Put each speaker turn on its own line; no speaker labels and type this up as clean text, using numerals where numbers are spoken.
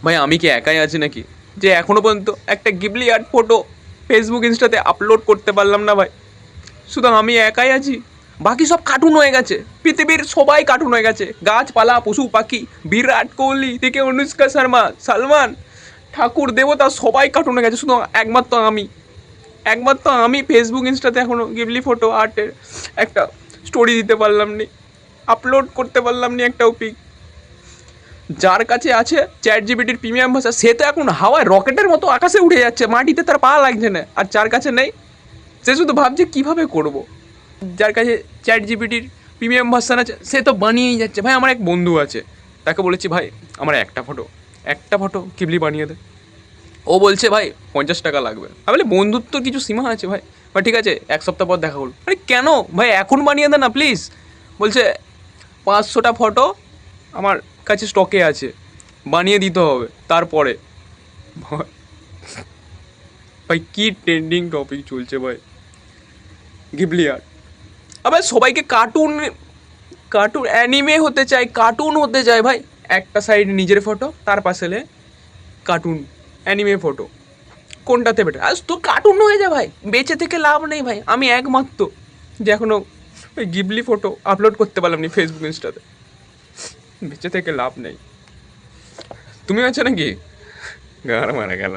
ভাই আমি কি একাই আছি নাকি যে এখনো পর্যন্ত একটা গিবলি আর্ট ফটো ফেসবুক ইনস্টাতে আপলোড করতে পারলাম না ভাই? শুধু আমি একাই আছি, বাকি সব কার্টুন হয়ে গেছে। পৃথিবীর সবাই কার্টুন হয়ে গেছে, গাছপালা পশু পাখি, বিরাট কোহলি থেকে অনুষ্কা শর্মা, সালমান, ঠাকুর দেবতা সবাই কার্টুন হয়ে গেছে। শুধু একমাত্র আমি ফেসবুক ইনস্টাতে এখনও গিবলি ফটো আর্টের একটা স্টোরি দিতে পারলাম নি, আপলোড করতে পারলাম নি একটাও পিক। যার কাছে আছে চ্যাট জিপিটির প্রিমিয়াম ভাষা, সে তো এখন হাওয়ায় রকেটের মতো আকাশে উঠে যাচ্ছে, মাটিতে তার পা লাগছে না। আর যার কাছে নেই, সে শুধু ভাবছে কীভাবে করব। যার কাছে চ্যাট জিপিটির প্রিমিয়াম ভার্সান আছে সে তো বানিয়েই যাচ্ছে। ভাই আমার এক বন্ধু আছে, তাকে বলেছি ভাই আমার একটা ফটো কিবলি বানিয়ে দে। ও বলছে ভাই 50 টাকা লাগবে। আমি বলি বন্ধুত্বর কিছু সীমা আছে ভাই। বা ঠিক আছে, এক সপ্তাহ পর দেখা হলো। আরে কেন ভাই, এখন বানিয়ে দে না প্লিজ। বলছে 500টা ফটো আমার কাছে স্টকে আছে, বানিয়ে দিতে হবে তারপরে। ভাই ভাই কী ট্রেন্ডিং টপিক চলছে ভাই, গিবলি আর্ট। আবার সবাইকে কার্টুন কার্টুন অ্যানিমে হতে চায়, কার্টুন হতে চায় ভাই। একটা সাইড নিজের ফটো, তার পাশে কার্টুন অ্যানিমে ফটো, কোনটাতে বেটার? আজ তো কার্টুন হয়ে যায় ভাই, বেঁচে থেকে লাভ নেই ভাই। আমি একমাত্র যে এখনও ওই গিবলি ফটো আপলোড করতে পারলাম নি ফেসবুক ইনস্টাতে, বেঁচে থেকে লাভ নেই। তুমি আছো নাকি? গাড় মারা গেল।